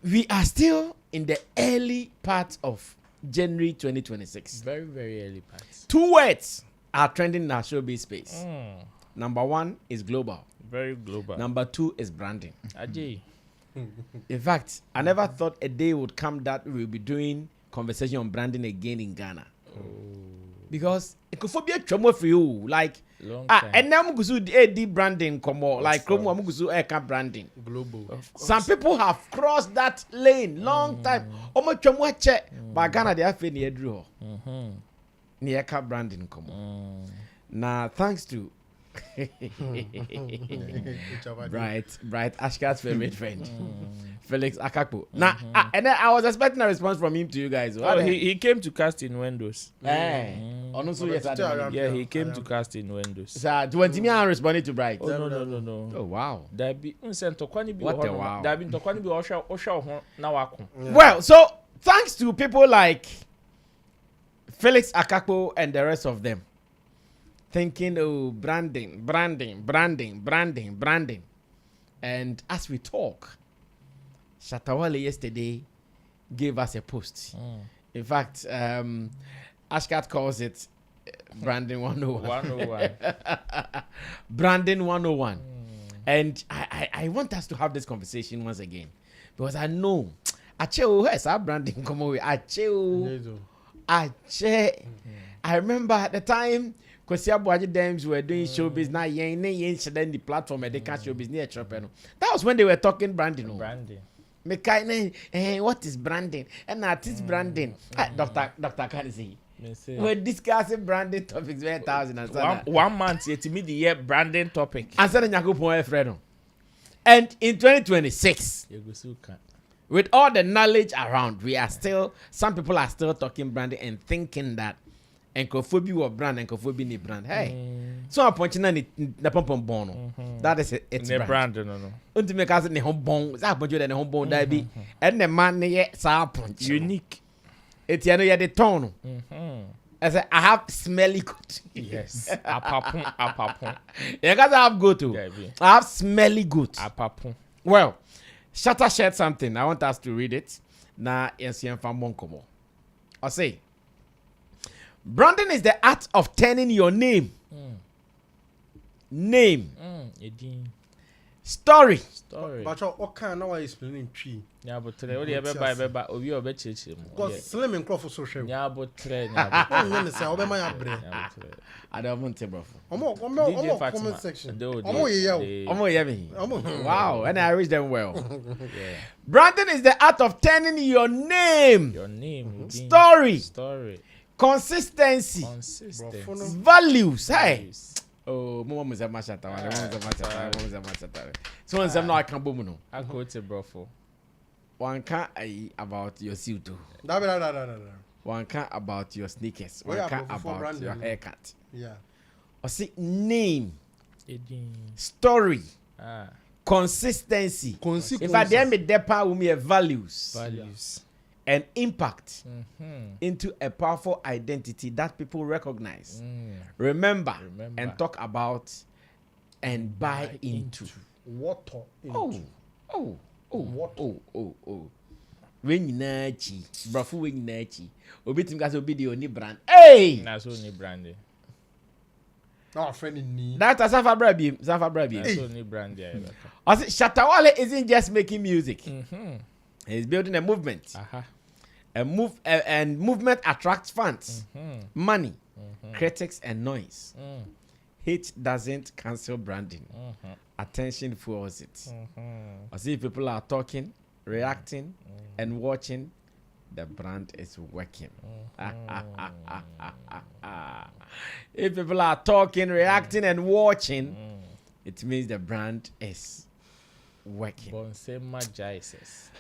we are still in the early part of January 2026. Very, very early parts. 2 words are trending in our showbiz space. Number 1 is global. Very global. Number 2 is branding. Ajay. In fact, I never thought a day would come that we'll be doing conversation on branding again in Ghana. Because it could be a trauma for you. Like, and now I'm going to branding come on. Like, I'm going to branding. Global. Some people have crossed that lane long time. Omo trauma check. But Ghana, they have near draw. Near branding come on. Now, thanks to Bright Ashkar's favorite friend, Felix Akakpo. Now, and then I was expecting a response from him to you guys. Oh, he came to cast in windows. Yeah, he came to cast in windows. So, 20 me and responded to Bright. Oh, no. Oh, wow. What a wow. Well, so thanks to people like Felix Akakpo and the rest of them, thinking, oh, branding. And as we talk, Shatta Wale yesterday gave us a post. In fact, Ashkat calls it Branding 101. Branding 101. And I want us to have this conversation once again. Because I know, our branding come away. I remember at the time, because Dames were doing showbiz now, the platform and they catch showbiz near Chopin. That was when they were talking branding. What is branding? And artist branding. Dr. Kanisi. We're discussing branding topics 1 month yet to meet the year branding topic. And in 2026, with all the knowledge around, some people are still talking branding and thinking that encophobia or brand, encophobia ni brand. Hey, so I'm pointing at the pom bono. That is it's brand. No. Ultimate cousin the home bone. That point you the home bone that be and the man ye sa punch Unique. It's the tone. I said I have smelly good. Yes. Apapun. You guys have good too. I have smelly good. Apapun. Well, Shatta shared something. I want us to read it. Na yensian famon komo. I say, branding is the art of turning your name, story. But what kind of explaining tree? Yeah, but today only ever obi obecheche. Because slim and crop so shame. Yeah, but today. I don't want to, bro. Comment section. Wow, and I reach them well. Branding is the art of turning your name, story, consistency, values. Hey. Oh, Mama is a machata. So when some now I can't boom no. I quote it, bro. One can't about your suit. One can't about your sneakers. One can't about your haircut. Yeah. Or see name, story, consistency. If I dare me depa with me values and impact into a powerful identity that people recognize, remember and talk about and buy into. Water into. Oh. When you nachi, brafu when you nachi, obitim gas obi the only brand. Hey, that's only branding. Our friend in need. That's a Zafa Brabi. That's only brand. I said Shatta Wale isn't just making music. He's building a movement. And movement attracts fans, money, critics, and noise. Hate doesn't cancel branding. Attention fuels it. I see people are talking, reacting, and watching. The brand is working. If people are talking, reacting, and watching, it means the brand is working.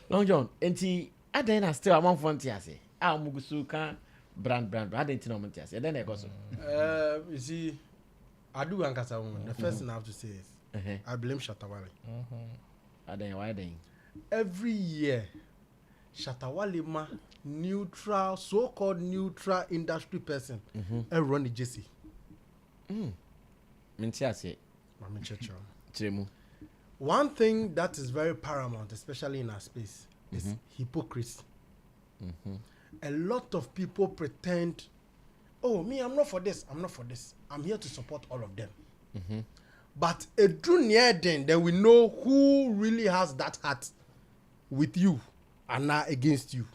Long John, enti aden still among frontiers. Mugusuka brand. I didn't know montias. And then I go so. You see, I do ankasa woman. The first thing I have to say is I blame Shatta Wale. Why then? Every year, Shatta Wale ma neutral, so-called neutral industry person, run the JC. One thing that is very paramount, especially in our space, is hypocrisy. A lot of people pretend, oh, me, I'm not for this, I'm not for this. I'm here to support all of them. But a true near then we know who really has that heart with you and not against you.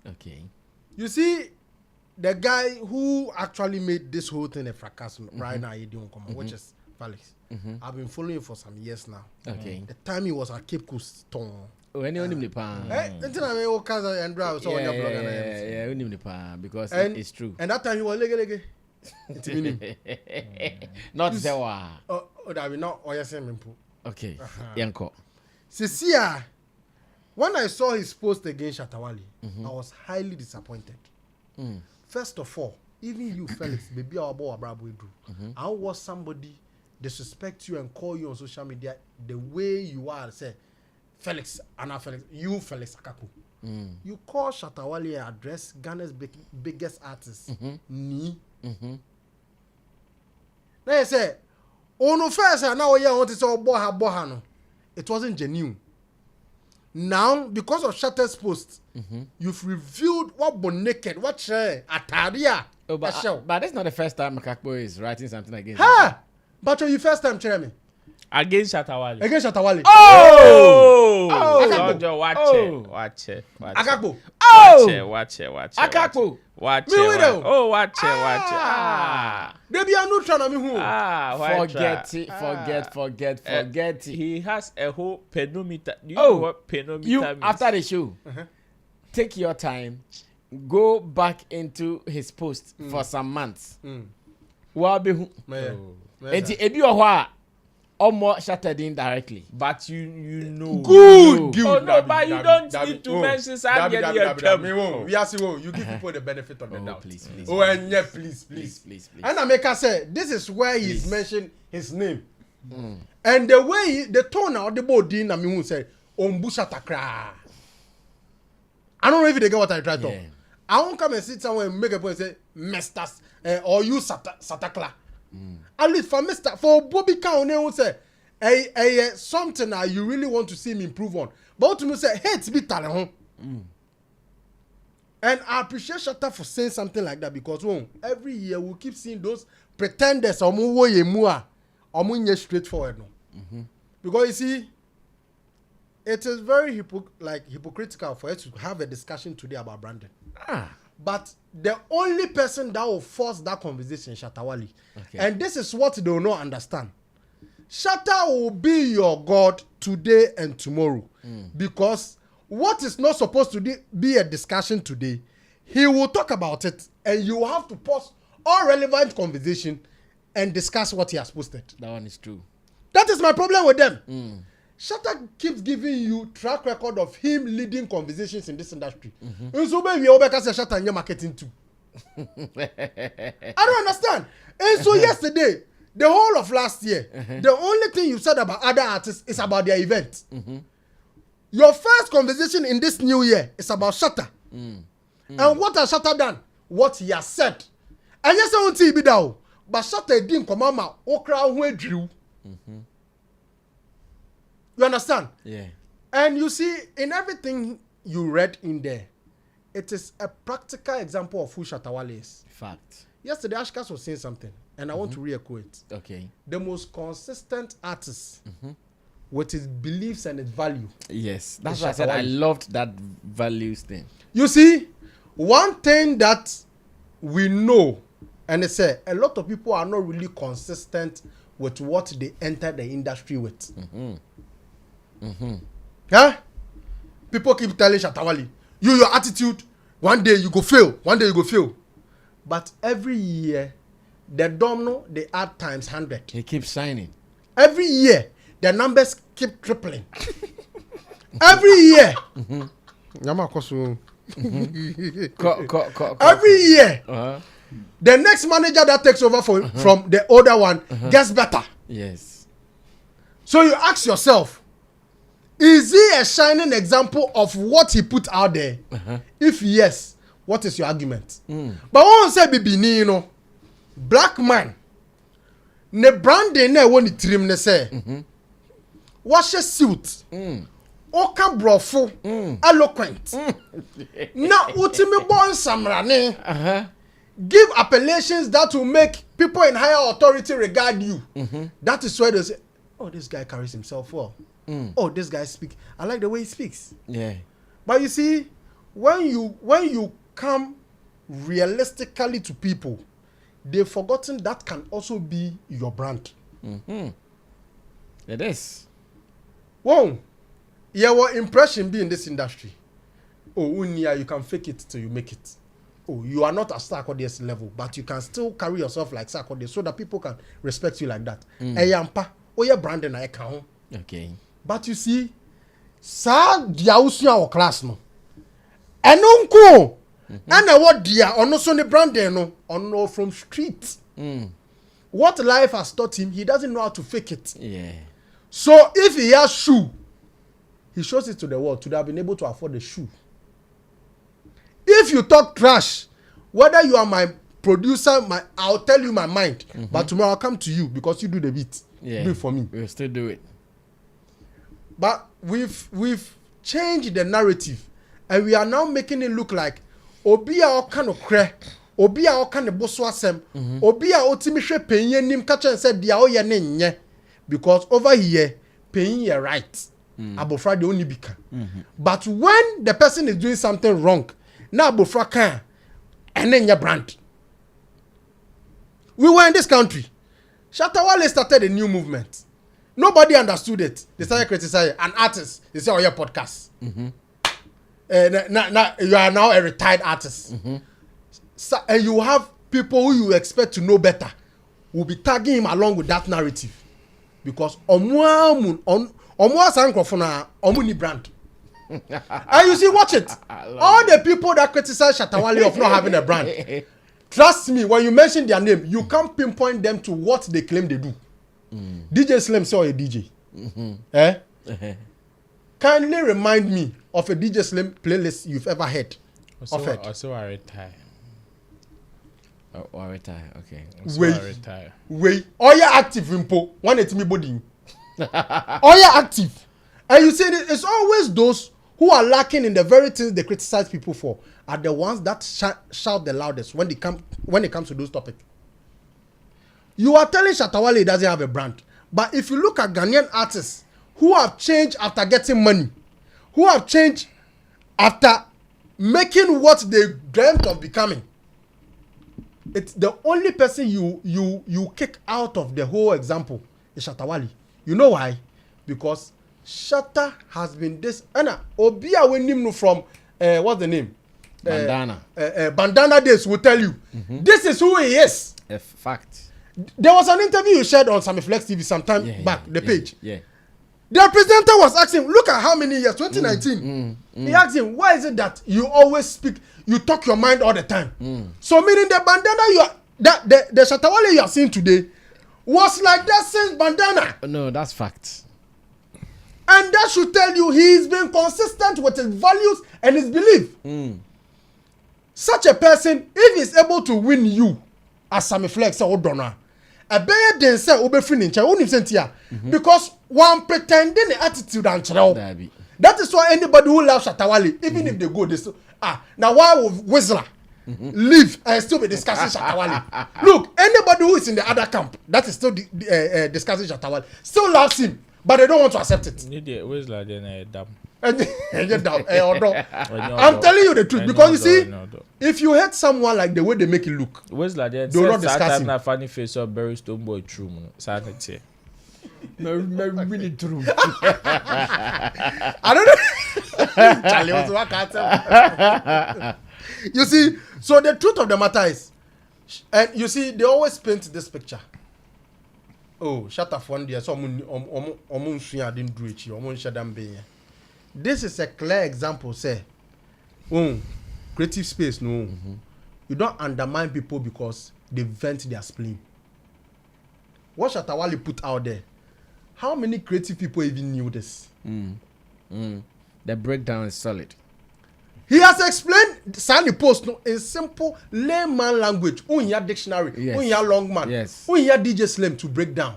Okay. You see, the guy who actually made this whole thing a fracas right now, which is Felix. I've been following him for some years now. Okay. The time he was at Cape Coast. Oh, any only pan. Because it's true. And that time he was lege. Not Zewa. Oh, that we not OSM. Okay. Yanko. Cecilia, when I saw his post against Shatta Wale, I was highly disappointed. First of all, even you, Felix, baby, our boy, I was somebody disrespect you and call you on social media the way you are. Say, Felix, Anna Felix, you Felix Akaku. You call Shatta Wale and address Ghana's biggest artist. Ni. Then you say, oh no, first, now you want to say, boha no. It wasn't genuine. Now, because of Shatta's post, you've revealed what naked, what Ataria. Oh, but that's not the first time Makakbo is writing something against. Ha! But you first time, Jeremy. Against Shatta Wale. Against Shatta Wale. Oh! Akakbo. Watch it. Akakbo. Watch it. Akakbo. Watch Me with it. them. Oh, watch it. Baby, I'm not trying to be who. Forget it. He has a whole penometer. Do you know what penometer means? After the show, take your time, go back into his post for some months. Ebi ohwa omo shattered indirectly. But you know. Good. Oh no, but you don't need to mention something. You give people the benefit of the doubt. Please. Oh, and yeah, please. And Ameka said, this is where he's mentioned his name. And the way, the tone of the body, Namihu said, Ombusha Takra. I don't know if they get what I tried to. I won't come and sit somewhere and make a point and say, Mestas, or you Satakla. At least for Mr. For Bobby Cowan, they will say, something you really want to see him improve on. But to me say, hey, it's be talent. And I appreciate Shatta for saying something like that because every year we keep seeing those pretenders straightforward. Because you see, it is very hypocritical for us to have a discussion today about branding. But the only person that will force that conversation is Shatta Wale. Okay. And this is what they will not understand. Shatta will be your God today and tomorrow. Because what is not supposed to be a discussion today, he will talk about it and you will have to pause all relevant conversation and discuss what he has posted. That one is true. That is my problem with them. Shatta keeps giving you track record of him leading conversations in this industry. And so maybe Obeka says Shatta and your marketing too. I don't understand. And so yesterday, the whole of last year, the only thing you said about other artists is about their event. Your first conversation in this new year is about Shatta. And what has Shatta done? What he has said. And yes, I want to be down. But Shatta didn't come out. Okra who drew. You understand? Yeah. And you see, in everything you read in there, it is a practical example of who Shatta Wale is. Fact. Yesterday, Ashkas was saying something, and I want to re-echo it. Okay. The most consistent artist with his beliefs and his value. Yes. That's why I said I loved that values thing. You see, one thing that we know, and it's a lot of people are not really consistent with what they enter the industry with. Yeah? People keep telling Shatta Wale, your attitude, one day you go fail. But every year, the domino, they add times 100. He keeps shining. Every year, the numbers keep tripling. Every year. Every year. The next manager that takes over from the older one gets better. Yes. So you ask yourself, is he a shining example of what he put out there? If yes, what is your argument? But one say bibini, you know, black man, ne branding ne woni trim ne say, wash a suit, Oka brofo, eloquent. Now, ultimate born samrane. Give appellations that will make people in higher authority regard you. That is why they say, oh, this guy carries himself well. Oh, this guy speaks. I like the way he speaks. Yeah. But you see, when you come realistically to people, they've forgotten that can also be your brand. It is. Whoa. Your impression be in this industry. Oh, unia, you can fake it till you make it. Oh, you are not a Sarkodie's level, but you can still carry yourself like Sarkodie so that people can respect you like that. Eyampa, oh yeah, branding I can. Okay. But you see, sa dia usia o class no. Eno nko. Ana what dia ono so ne branding no ono from street. What life has taught him, he doesn't know how to fake it. Yeah. So if he has shoe, he shows it to the world to have been able to afford the shoe. If you talk trash, whether you are my producer, I'll tell you my mind. But tomorrow I'll come to you because you do the beat. Yeah. Do it for me. We'll still do it. But we've changed the narrative, and we are now making it look like obi a oka no kre, obi a oka ne boso asem, obi a otimi hwe penye nim ka chen say dia oye ne nye, because over here penye you right. Abofra de oni bika. But when the person is doing something wrong, na abofra kan ene nye brand. We were in this country. Shatta Wale started a new movement. Nobody understood it. They started criticizing an artist. They say, "Oh, your podcast." You are now a retired artist. So, and you have people who you expect to know better will be tagging him along with that narrative because omuni brand. And you see, watch it. All the people that criticize Shatta Wale of not having a brand, trust me, when you mention their name, you can't pinpoint them to what they claim they do. DJ Slim saw a DJ. Kindly remind me of a DJ Slim playlist you've ever heard. Also, I retire. Or retire, okay. Wait. All you active impo. One at me body. All you active. And you see, it's always those who are lacking in the very things they criticize people for are the ones that shout the loudest when it comes to those topics. You are telling Shatta Wale he doesn't have a brand. But if you look at Ghanaian artists who have changed after getting money, who have changed after making what they dreamt of becoming, it's the only person you kick out of the whole example is Shatta Wale. You know why? Because Shatta has been this. Anna, Obia when him from what's the name? Bandana. Bandana days will tell you. This is who he is. A fact. There was an interview you shared on Sammy Flex TV sometime back, the page. Yeah. The presenter was asking, look at how many years, 2019. He asked him, why is it that you always speak, you talk your mind all the time? So meaning the bandana the Shatta Wale you are seeing today was like that since bandana. No, that's fact. And that should tell you he's been consistent with his values and his belief. Such a person, if he's able to win you as Sammy Flex or Donna, a better than say Obefin in China, because one pretending the attitude and that is why anybody who loves Shatta Wale, even if they go, they say, now why will Whistler leave and still be discussing Shatta Wale? Look, anybody who is in the other camp that is still discussing Shatta Wale still loves him, but they don't want to accept it. Whistler then dumb. I'm telling you the truth because you see, if you hate someone like the way they make it look, Whistler then they will not discuss him. That funny face of Barry Stoneboy true, sanity. No, really true. I don't know. You see, so the truth of the matter is, and you see, they always paint this picture. Oh, shut up one day. So didn't do it. This is a clear example. Say, creative space. No, you don't undermine people because they vent their spleen. What Shatta Wale put out there? How many creative people even knew this? The breakdown is solid. He has explained Sandy Post in simple layman language. Unya dictionary, unya long man, unya DJ Slim to break down.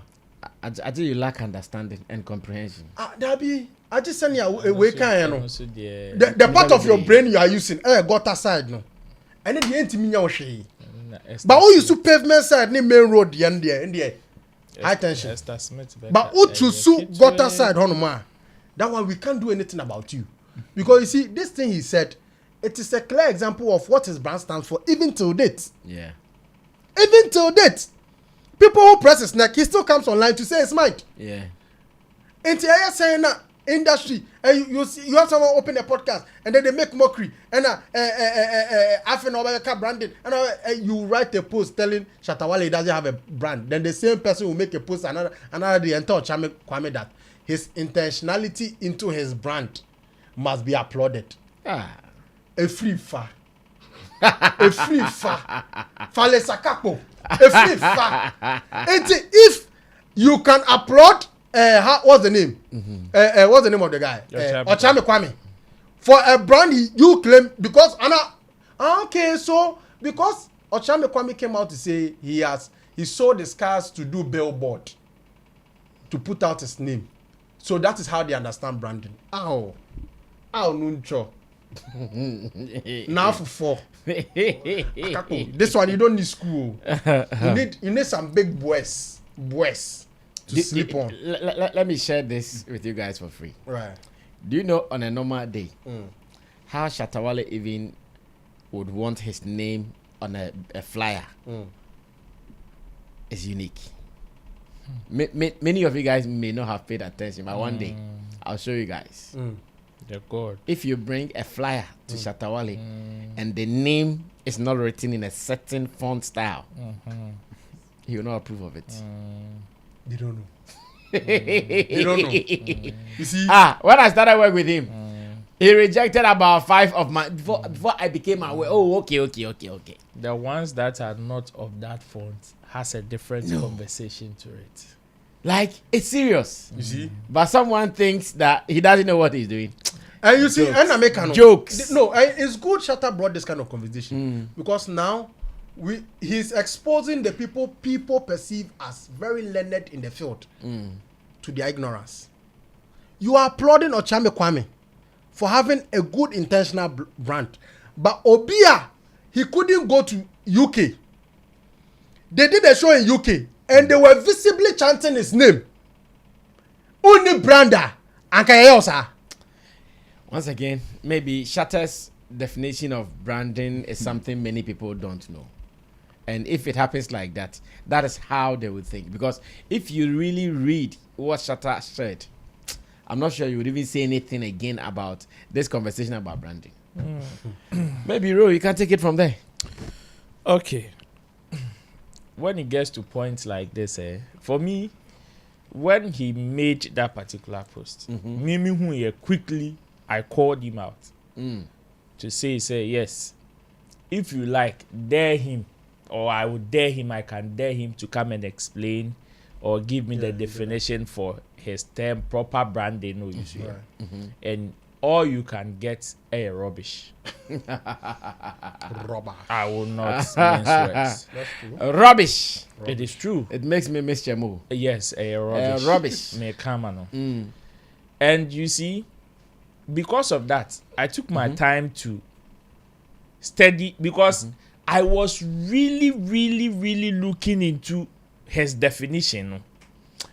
I think you lack understanding and comprehension. Dabi, I just send you we can you know. Also The part of your brain you are using, gutter side no. And then the end me nyawhwe. But all you to pavement side ni main road the end there in there. High tension. But who to sue gutter side honoma? That one we can't do anything about you. Because you see, this thing he said, it is a clear example of what his brand stands for, even till date. Yeah. Even till date. People who press his neck, he still comes online to say his mind. Yeah. And I saying that industry, you have someone open a podcast and then they make mockery and branding and you write a post telling Shatta Wale he doesn't have a brand. Then the same person will make a post another day and tell Kwame that his intentionality into his brand must be applauded. A free fa. A free fa. Fale sakapo. A free fa. And if you can applaud what's the name? What's the name of the guy? Ochame Kwame. For a brand you claim because okay, so because Ochame Kwame came out to say he sold his cars to do billboard to put out his name. So that is how they understand branding. Nuncho. Now for 4. This one you don't need school. You need some big boys to sleep on. Let me share this with you guys for free. Right. Do you know on a normal day how Shatta Wale even would want his name on a flyer? Is unique. Many of you guys may not have paid attention, but one day I'll show you guys. God. If you bring a flyer to Shatta Wale and the name is not written in a certain font style, he will not approve of it. They don't know. They don't know. You see? When I started work with him, he rejected about 5 of my before I became aware. Oh, okay. The ones that are not of that font has a different conversation to it. Like it's serious. You see? But someone thinks that he doesn't know what he's doing. And you see, and I make jokes. No, it's good Shatta brought this kind of conversation because now he's exposing the people perceive as very learned in the field to their ignorance. You are applauding Ochame Kwame for having a good intentional brand, but Obia, he couldn't go to UK. They did a show in UK and they were visibly chanting his name. Only brander and Kayosa. Once again, maybe Shatta's definition of branding is something many people don't know. And if it happens like that, that is how they would think. Because if you really read what Shatta said, I'm not sure you would even say anything again about this conversation about branding. Maybe, Ro, you can take it from there. Okay. When it gets to points like this, for me, when he made that particular post, quickly, I called him out to say, yes, if you like, dare him, or I would dare him, I can dare him to come and explain or give me the definition for his term, proper branding. And all you can get a rubbish. I will not mince words. Rubbish. It is true. It makes me miss Jamo. Yes, a rubbish. Rubbish. Me come And you see, because of that, I took my time to study because I was really looking into his definition,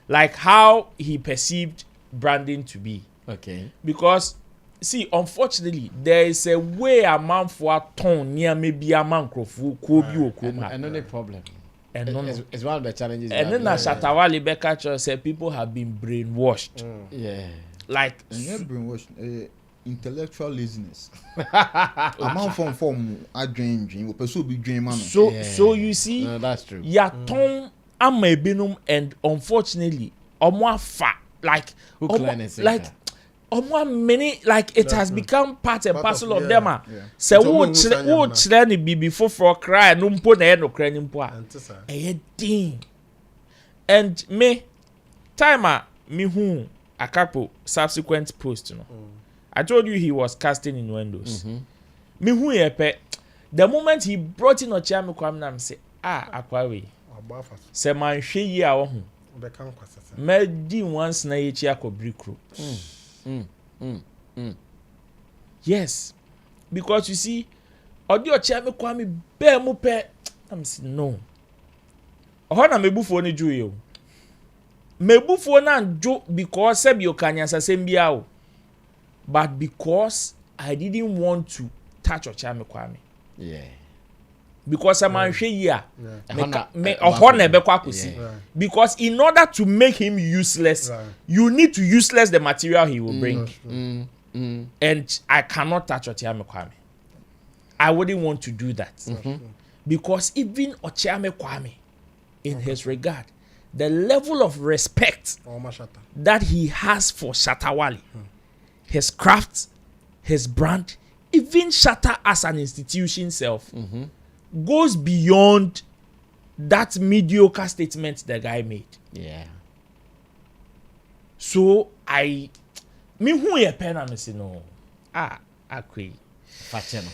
like how he perceived branding to be. Okay. Because, see, unfortunately, there is a way a man for a tone near maybe a man and only problem. And it's one of the challenges. And then Shatta Wale Bekacho said people have been brainwashed. Yeah. Like brainwashed. Intellectual laziness. A man from a dream pursue big dream man. So you see, that's true. Ya ton am a binum, and unfortunately, like many, like it has become part and parcel of them. So what children be before for cry no mpo na no cry nimpo a. And me timer me who a couple subsequent post no. I told you he was casting innuendos. Me who yepe. The moment he brought in Ochame Kwame na say akwawe. Se man hwe yi a wo hu. Me di once na ye chi akobri kro. Yes, because you see, audio chame kwame be mu pe. I'm saying no. Ho na mebufuo ni ju yo. Mebufuo na njo because sebi okanya sasem bia o. But because I didn't want to touch Ochame Kwame. Yeah. Because I'm here. Because in order to make him useless, you need to useless the material he will bring. And I cannot touch Ochame Kwame. I wouldn't want to do that. Because even Ochame Kwame, in his regard, the level of respect that he has for Shatta Wale, his craft, his brand, even Shatta as an institution self, goes beyond that mediocre statement the guy made. Yeah. So me who ye pen am say no. Akwe. Facheno.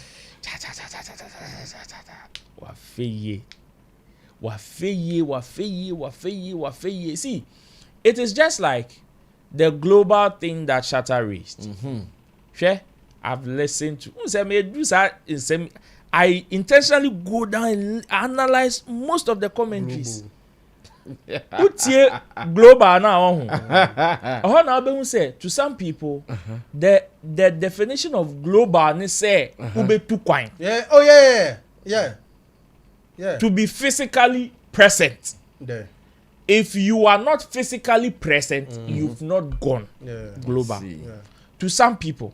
Wafeye. See, it is just like the global thing that Shatta raised. Sure, I've listened to. I intentionally go down and analyze most of the commentaries. Global now. Say to some people, the definition of global is say ube tu kwine. Yeah. Oh yeah. To be physically present. There. If you are not physically present, you've not gone global. To some people,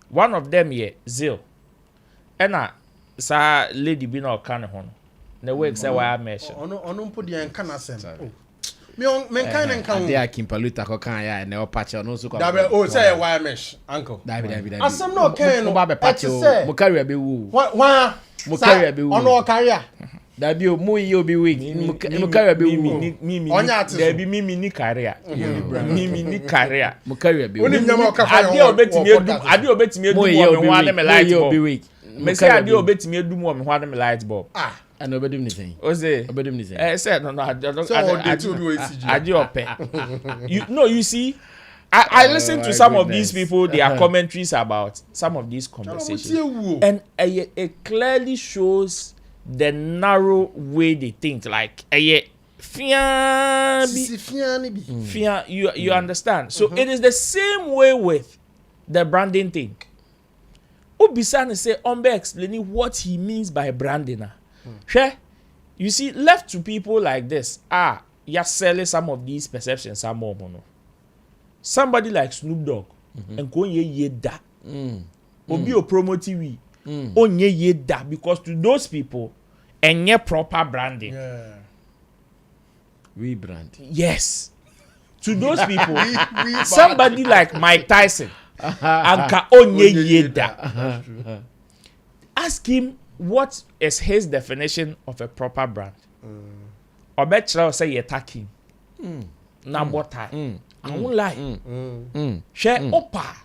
one of them here, Zil, and sa lady be no can hon. The way say why I mention. Ono put the enkana sem. Me kind and can. They are Kimpaluta ko kan ya na patch no so ko. Say why mesh uncle. Dabi. Asem no can no. Ba patch o. Mo carry be wu. Wa. Mo carry be wu. Ono carry. Dabi o mo yi obi week. Mo carry be wu. Dabi mimi ni career. Mimi ni career. Mo carry be wu. Oni nyama ka fa. Ade obetimi edu mo me ho ade me light bulb. Me say ade obetimi edu mo me ho ade me light bulb. And obedum ni saying. Ose. Obedum ni saying. Said no. I You see, I listen to some of these people, their commentaries about some of these conversations, and it clearly shows the narrow way they think. Like, you understand? So it is the same way with the branding thing. Obisan say, Ombe explaining what he means by branding. Sure. You see, left to people like this, you're selling some of these perceptions, some more mono. Somebody like Snoop Dogg, and go ye da. Obi o promote we, onye ye da, because to those people, and ye proper branding. We brand. Yes. To those people, somebody like Mike Tyson, anka onye ye da. Ask him, what is his definition of a proper brand? Obetchra say you're attacking. Na botai. I won't lie. Share opa.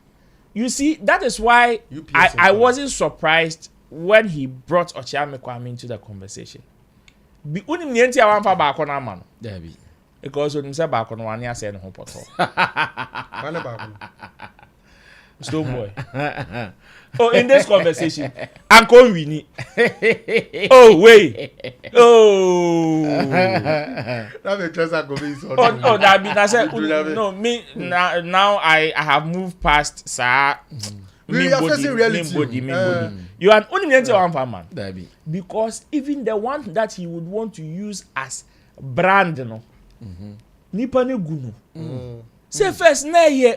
You see, that is why I wasn't surprised when he brought Ochame Kwame into the conversation. Be unim nienti awan fa ba akona man. Dabi. Because unim se ba akona wani ase no poto. Wane ba akona. Stone boy. Oh, in this conversation, Uncle Winnie. Oh, wait. Oh. That may just go be so. Oh, that be I said no. Me now I have moved past sir. We are facing reality. You are only one man. Dabi. Because even the one that he would want to use as brand, no. Nipa ne gunu. Say first na ye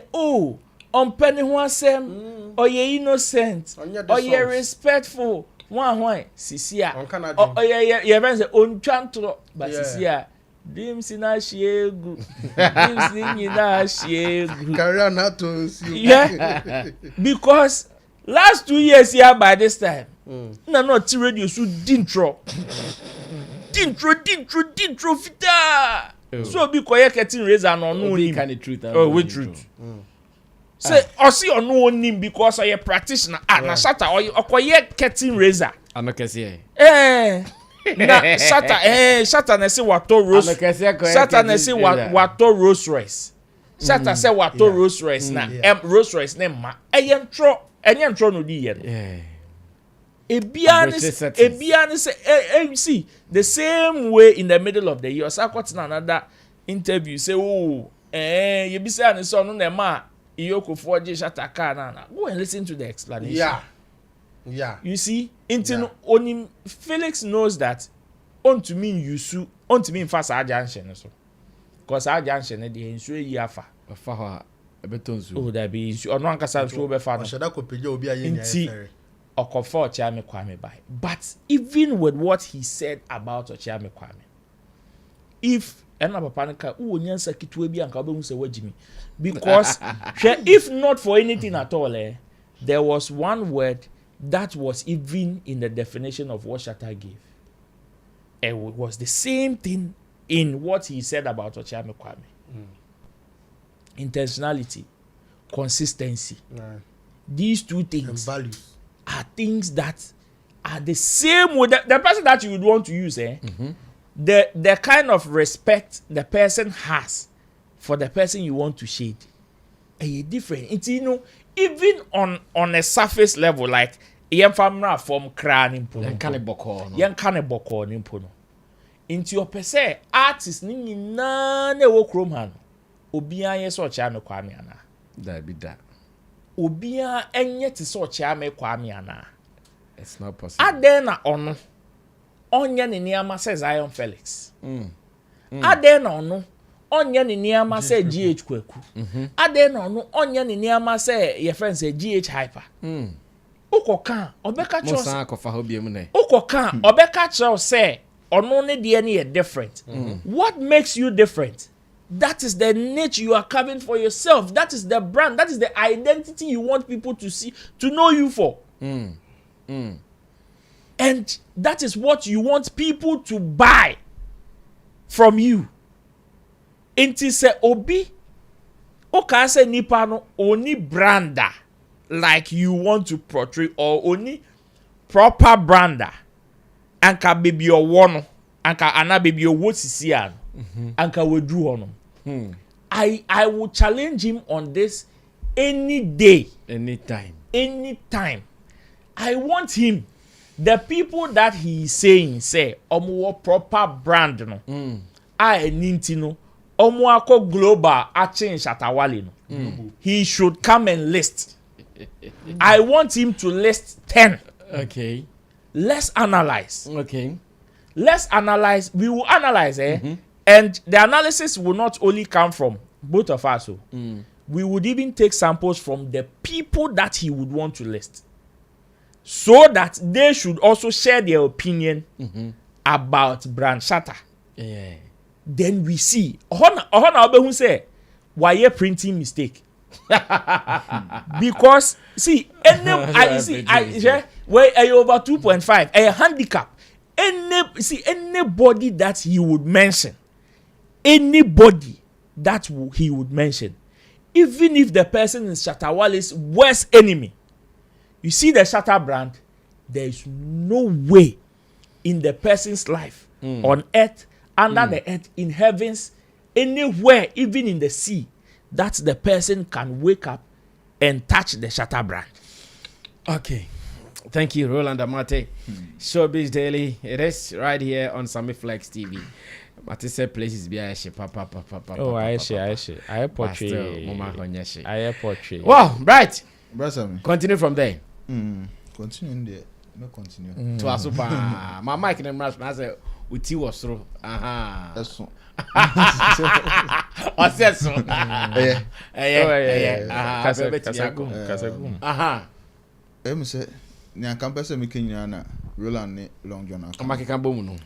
on penny one sem, or ye innocent, or ye respectful. One Sisia. Oh yeah, say on chantro, but Sisia. Dreams in a shegu. Dreams in a shegu. Carry not to yeah, because last 2 years here by this time, no radio so dintro fita. So be quiet getting razor no kind of truth. Oh, with truth. Say, or see or no name because I a practitioner. Na Shatta or quiet getting razor. I'm not kasi. Na Shatta na say wato rose. Shatta na say wato Rolls Royce. Shatta say what to Rolls Royce na Rolls Royce ne ma enye ntro no di ye no ebiane say see the same way in the middle of the year sakot na another interview say oh you be say an so no na ma iyokofo je Shatta car na go and listen to the explanation. Yeah. You see, only Felix knows that on to mean you on to mean fast junction so. Because our junction the insure yafa. Afa a betonzu. Oh, that be on one kasa so be fa. Shatta ko peje obi aye nya Okofo Ochiame Kwame by. But even with what he said about Ochiame Kwame, if ena papa nka wo nyansa kitwe bi anka obehu se wagimi, because if not for anything at all there was one word that was even in the definition of what Shatta gave. It was the same thing in what he said about Ochiame Kwame. Intentionality, consistency. These two things and values are things that are the same with the person that you would want to use. The kind of respect the person has for the person you want to shade. Different. It's even on a surface level, like yen famra from cran impo. Yen kane boko nimpo. Into your per se artist ni na ne wo krom han. Obia ye so Ochiame Kwame ana. That be that. Obia enye te so Ochiame Kwame ana. It's not possible. Ade na ono. Onye ne niama say Zion Felix. Ade na ono. Onye ne niama say GH Kwaku. Ade na ono onye ne niama say your friend say GH Hyper. Ukoka obeka cho Musa akofa ho biem ne. Ukoka obeka cho say ono ne de ne different. What makes you different? That is the niche you are carving for yourself. That is the brand. That is the identity you want people to see, to know you for. And that is what you want people to buy from you. Inti se obi oka se nipa no oni brander like you want to portray, or oni proper brander anka baby o wono anka ana baby o wosisi an anka wedru hono. I will challenge him on this any day, anytime. I want him, the people that he is saying say omo proper brand no I ninti no omo akọ global action Shatta Wale no. He should come and list. I want him to list 10. Okay. Let's analyze. Okay. Let's analyze. We will analyze, and the analysis will not only come from both of us. We would even take samples from the people that he would want to list, so that they should also share their opinion about brand Shatta. Yeah. Then we see. Ohona obehu say why printing mistake. Because see, where over 2.5, a handicap. Anybody that he would mention, even if the person is Shatta Wale's worst enemy, you see the Shatta brand, there is no way in the person's life on earth, under the earth, in heavens, anywhere, even in the sea, that the person can wake up and touch the Shatta brand. Okay. Thank you, Roland Amate. Showbiz Daily. It is right here on Sammy Flex TV. Mate said places be papa. Oh, I portray. Wow, right. Brother, Continue from there. Continue there. No continue. To Asupa. My mic and I said, Uti was through. That's so. I said so. Yeah. Say, Nya campus making yana Roland ne Long John.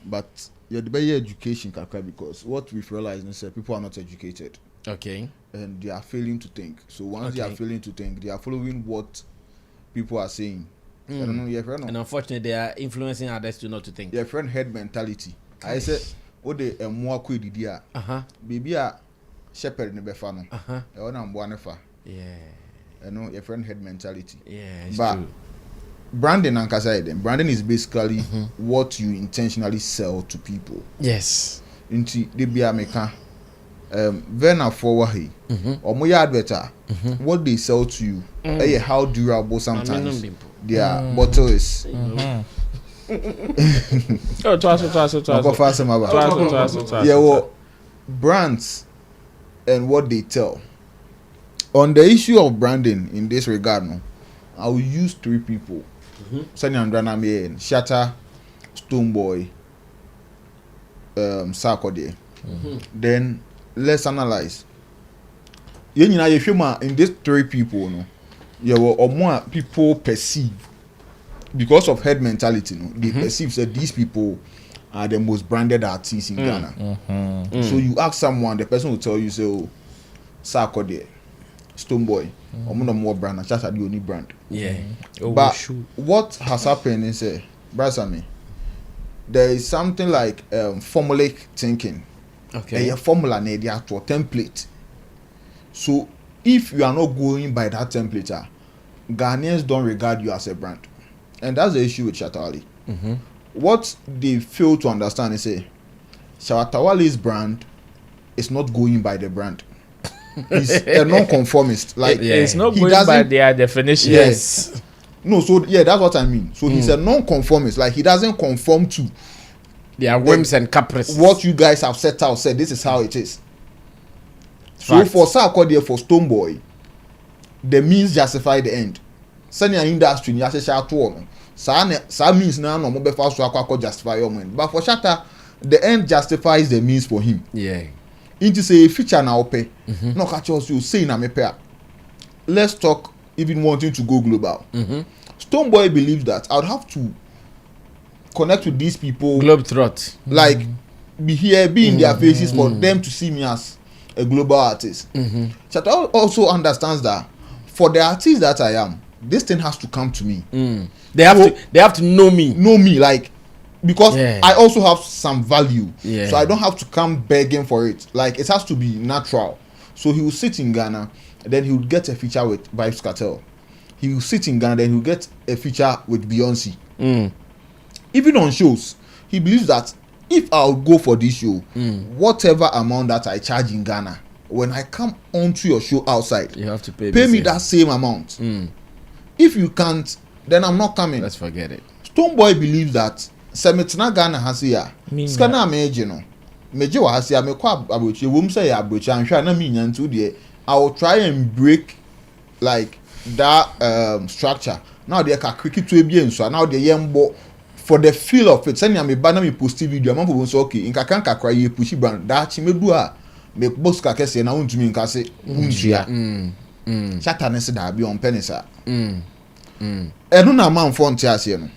But you're the better education because what we've realized is that people are not educated. Okay. And they are failing to think. So once they are failing to think, they are following what people are saying. I don't know, your friend. And unfortunately, they are influencing others to not to think. Your friend head mentality. I said, "Oh, they more quick idea. Baby, a shepherd in the befano. I want to nefa. Yeah. I know your friend head mentality. Yeah, it's but true. Branding and branding is basically what you intentionally sell to people. Yes. Into the be American Vena forward or more adverter, what they sell to you, how durable sometimes their bottle is. Twice. Yeah, well, brands and what they tell. On the issue of branding in this regard, no, I will use 3 people. Sunny Andrana and Shatta, Stoneboy, Sarkodie. Then let's analyze. In these 3 people, no, or more people perceive because of head mentality. No, they perceive that these people are the most branded artists in Ghana. So you ask someone, the person will tell you, say, "Oh, Sarkodie, Stoneboy, or more brand, and Shatta the only brand." Yeah. But what has happened is, Sammy, there is something like formulaic thinking. Okay. A formula need to a template. So if you are not going by that template, Ghanaians don't regard you as a brand, and that's the issue with Shatta Wale. What they fail to understand is, Shatta Wale's brand is not going by the brand. He's a non-conformist. Like it's not going by their definition. Yes. No, so that's what I mean. So he's a non-conformist. Like he doesn't conform to their whims and caprices. What you guys have set out, said this is how it is. So for Sarkodie, for Stoneboy, the means justify the end. Senior industry, you say shout to some means now no more fast to justify your mind. But for Shatta, the end justifies the means for him. Yeah. Into say feature now pay. No catch us you say na me pay. Let's talk even wanting to go global. Stoneboy believes that I would have to connect with these people. Globetrot. Like be here, be in their faces for them to see me as a global artist. Shatta also understands that for the artist that I am, this thing has to come to me. They have to know me. Know me, like, because I also have some value. So I don't have to come begging for it. Like it has to be natural. So he will sit in Ghana, then he will get a feature with Vybz Kartel. He will sit in Ghana, then he will get a feature with Beyonce. Even on shows, he believes that if I'll go for this show, whatever amount that I charge in Ghana, when I come onto your show outside, you have to pay me that same amount. If you can't, then I'm not coming. Let's forget it. Stoneboy believes that Semetina Ghana has here. Skana meje no. Meje wa has here me kwa abrochi. Wom say ya abrochi anhwa na me nyantu de. I will try and break like that structure. Now they can cricket to be so now the yembo for the feel of it. Send me ba na me post video. Am for so okay. In kakan kakra ye pushi brand. Da chi me do a me box ka kese na untumi nka se unjia. Shatta ne se da bi on penisa. Enu na man for ntiase no.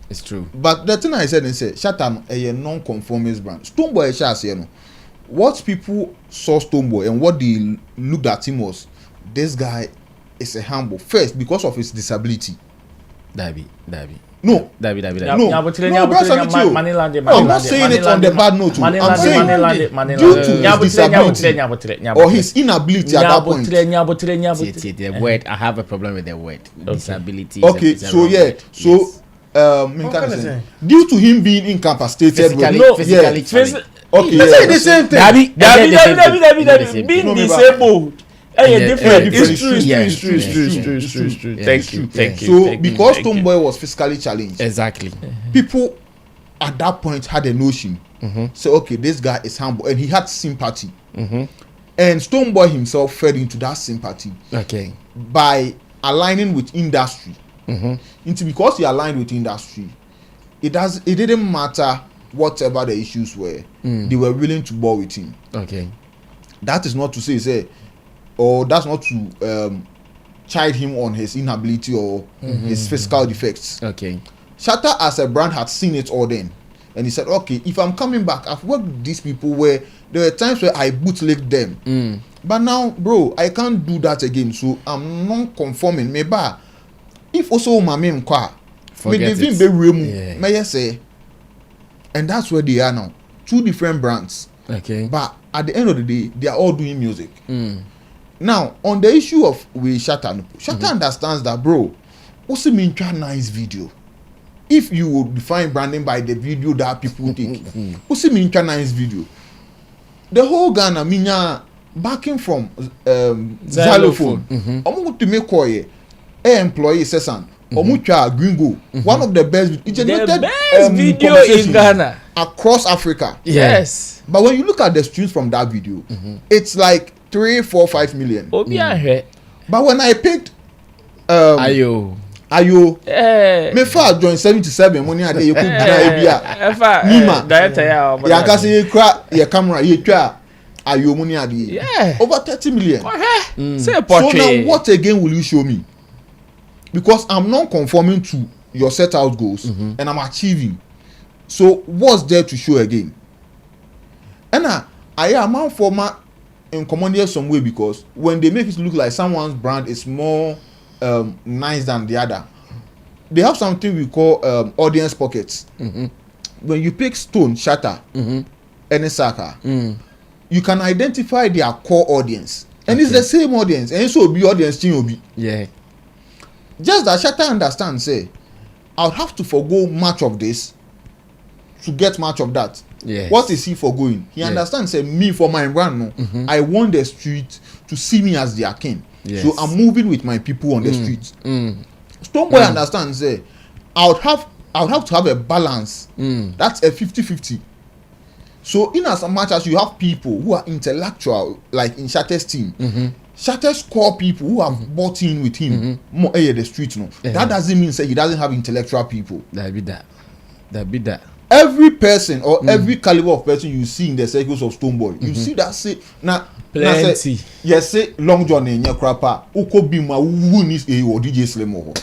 It's true. But the thing I said is, Shatta a non-conformist brand. Stoneboy Shatta, what people saw Stoneboy and what they looked at him was, this guy is a humble. First, because of his disability. Dabi. No. No, I'm not saying it on the bad note. I'm saying due to his disability or his inability at that point. The word, I have a problem with the word. Disability. Okay, so yeah, so. Due to him being incapacitated, physically challenged. Okay, the same thing. Dabi, being disabled. It's true. Thank you. So because Stoneboy was physically challenged, exactly, people at that point had a notion. So okay, this guy is humble, and he had sympathy. And Stoneboy himself fed into that sympathy. Okay, by aligning with industry. Because he aligned with industry, it didn't matter whatever the issues were. They were willing to bore with him. Okay, that is not to say or that's not to chide him on his inability or his physical defects. Okay, Shatta as a brand had seen it all then, and he said, okay, if I'm coming back, I've worked with these people where there were times where I bootlegged them, but now, bro, I can't do that again. So I'm non-conforming. Maybe if also my main car, say, and that's where they are now. 2 different brands. Okay. But at the end of the day, they are all doing music. Now, on the issue of with Shatta understands that, bro, also mean nice video. If you would define branding by the video that people take, also mean nice video. the whole Ghana minya backing from xylophone. Omo to make koye employee sesan. Omo twa gringo. One of the best it generated the best video in Ghana across Africa. Yes. But when you look at the streams from that video, it's like 3, 4, 5 million. Obi ahwe. But when I picked Ayo me fa join 77 money ade you could na bia Nima director ya ka say kra your camera you twa Ayo money ade over 30 million. Say So portrait. now what again will you show me? Because I'm not conforming to your set out goals and I'm achieving. So what's there to show again? And I am out for my in common here some way, because when they make it look like someone's brand is more nice than the other, they have something we call audience pockets. When you pick Stone, Shatta, any Saka, you can identify their core audience, and it's the same audience, and so be audience thing. Yeah. Just that Shatta understands, say, I'll have to forgo much of this to get much of that. Yes. What is he forgoing? He understands, say, me for my brand, no, I want the street to see me as their king. Yes. So I'm moving with my people on the streets. Stoneboy understands, say, I would have to have a balance. That's a 50-50. So in as much as you have people who are intellectual, like in Shatta's team, Shatta's core people who have bought in with him, more the street, no. That doesn't mean say he doesn't have intellectual people. That be that. Every person or every caliber of person you see in the circles of Stoneboy, you see that say now plenty. Yes, say Long John in your crapper. Uko bima who is a or DJ Slim or.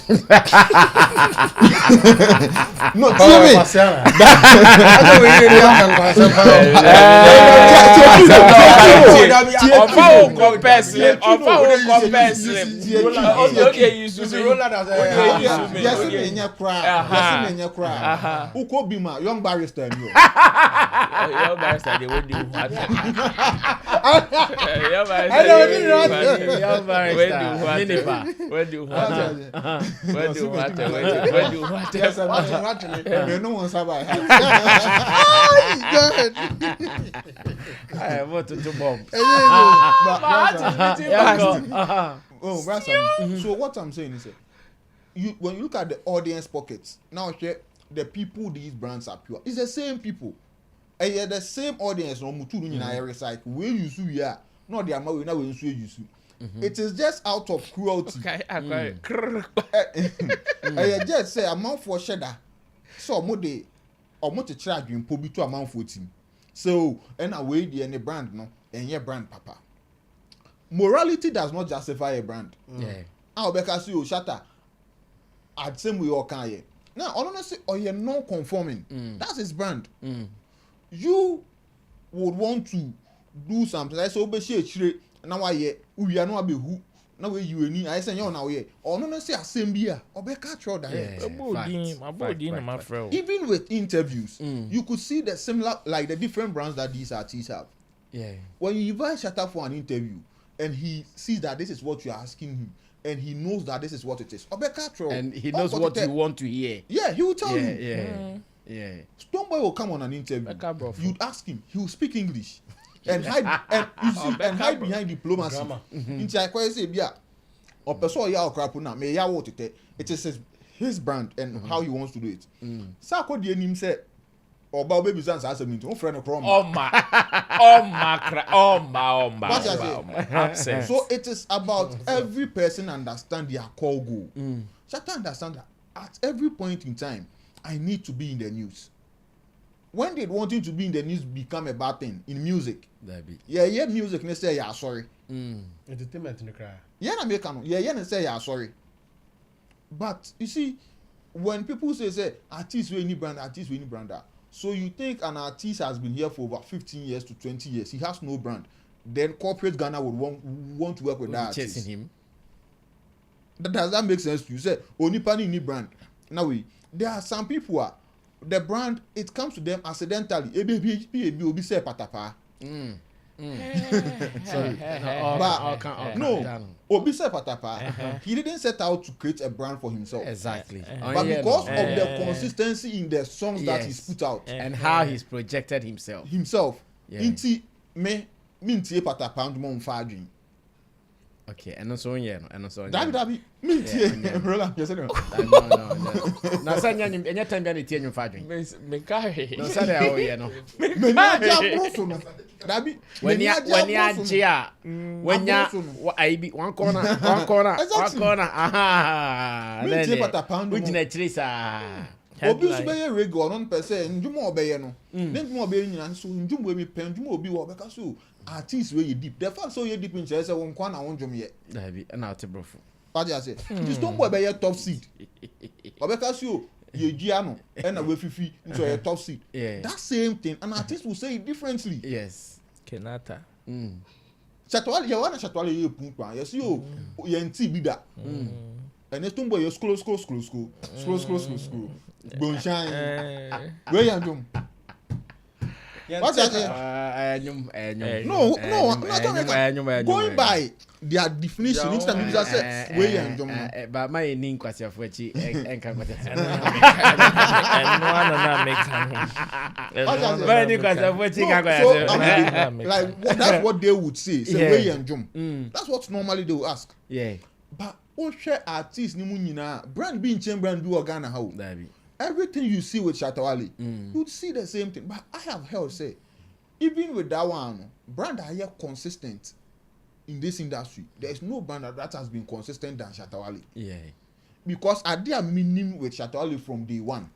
No, tell me. Uko bima young barrister. Young barrister, they won't do what. I want to bomb. So what I'm saying is, when you look at the audience pockets, now the people these brands are pure. It's the same people. And yet the same audience no mutu no nyina recycle. We use we are not the amount we now we use. It is just out of cruelty. Okay, And just say amount for cheddar. So mo dey omo to charge you po bi to amount for team. So and away the any brand no and your brand papa. Morality does not justify a brand. Yeah. How because you Shatta at same way or can ye. Now honestly or you're non-conforming. That's his brand. You would want to do something like so be share now why we are not be who now where you any I say you now here or no say same beer or be catch all that. Even with interviews you could see the similar like the different brands that these artists have. Yeah. When you invite Shatta for an interview and he sees that this is what you're asking him and he knows that this is what it is. And he knows what you want to hear. Yeah, he will tell you. Yeah. Stoneboy will come on an interview. You'd ask him. He will speak English and hide hide behind diplomacy. Into I quite say, yeah, or person ya crap na me ya what it is his brand and how he wants to do it. Sako the name say oba baby sans answer me to friend from. So it is about every person understand their core goal. Shatta understand that at every point in time I need to be in the news. When did wanting to be in the news become a bad thing in music? Yeah, music. They say yeah, sorry. Entertainment in the cry. Yeah, I make they say yeah, sorry. But you see, when people say artist we any brand, so you think an artist has been here for over 15 years to 20 years, he has no brand. Then corporate Ghana would want to work with that artist. Chasing him. Does that make sense to you? Say only pani any brand. Now there are some people who are the brand, it comes to them accidentally. Obi say patapa. Sorry. No, Obi say patapa. He didn't set out to create a brand for himself. Exactly. But because of the consistency in the songs that he's put out and how he's projected himself. Yeah. me ntie pata pound mo mfa adwen. Okay, and so yeah, no, and so Dabi me ntie rola you say no. Na sanya any time be tie nyum fa adwen. Me carry. No say oh yeah no. Me ni aja broso no. Dabi When ya ajia when ya aibi one corner aha me ntie pata pound mo. We gina chiri sa. Obi so be rego no pese ndwuma obeye no. Ne ndwuma obeye nyina so ndwuma emi pen ndwuma obi wo beka so artist wey you deep. The fact so you deep in say won kwa na won dwum ye. Dabi na ate brofo. What you say? This don't boy be top seed. Obeka so ye gia no e na we fifi into a top seed. Yeah. That same thing an artist will say it differently. Yes. Kenata. Shatta Wale ye wana Shatta Wale ye punpa. You see o ye nti bi da. And it's boy you scroll. Bonshan. Where you dum? What you say? No, going by their definition, each time you just say where you dum. But my name kwasi afuachi enka kwata. Like that's what they would say. Say where you dum. That's what normally they will ask. Yeah. But share artists ni mu nyina brand be in chain brand do Ghana how. Everything you see with Shatta Wale, you'd see the same thing. But I have heard say, even with that one, brand are here consistent in this industry. There is no brand that has been consistent than Shatta Wale. Yeah. Because I did a meaning with Shatta Wale from day one.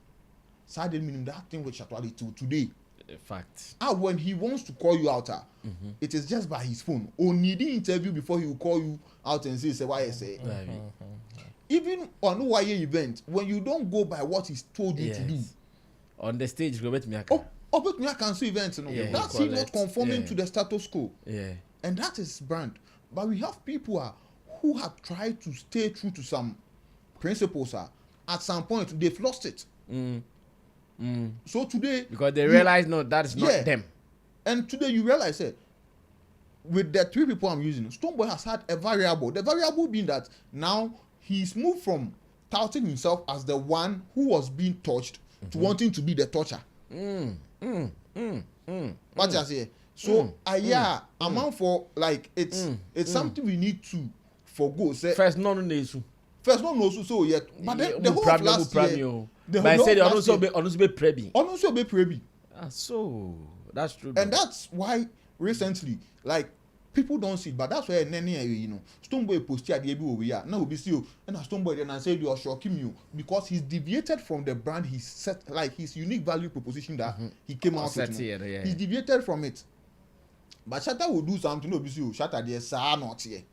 So I didn't mean that thing with Shatta Wale till today. Fact. When he wants to call you out, it is just by his phone. Or need the interview before he will call you out and say why I say. Even on YA event, when you don't go by what he's told you to do. On the stage, Robert Miaka. But me I can see events, that's he not conforming to the status quo. Yeah. And that is brand. But we have people who have tried to stay true to some principles. At some point, they've lost it. So today, because they realize no, that is not them. And today you realize with the three people I'm using, Stonebwoy has had a variable. The variable being that now he's moved from touting himself as the one who was being touched to wanting to be the toucher. What you say? So amount for like it's something we need to forgo. Say first no issue. First no so yet. But then the whole of last year. But I said also be prebi. Also be prebi. So that's true. And that's why recently, like people don't see it, but that's why Stonebwoy posted at the over here. Now we see you and Stonebwoy then I said you are shocking you because he's deviated from the brand he set, like his unique value proposition that he came out with. He's deviated from it. But Shatta will do something. No, see you Shatta there sa not here.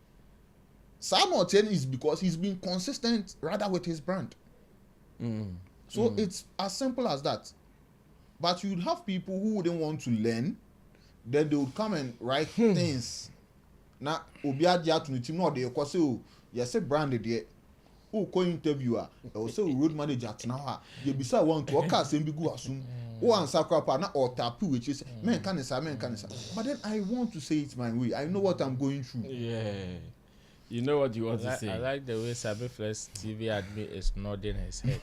Sa not here is because he's been consistent rather with his brand. So it's as simple as that. But you'd have people who wouldn't want to learn, then they would come and write things. Now, Obiadia to the team, no, they say, oh, yes, a branded yet. Oh, co interviewer, or say road manager now. You be say one to occur, same be go assume. Oh, and Sakrapa or tapu, which is men can say. But then I want to say it my way. I know what I'm going through. Yeah. You know what you want to say. I like the way Sabiflex TV admin is nodding his head.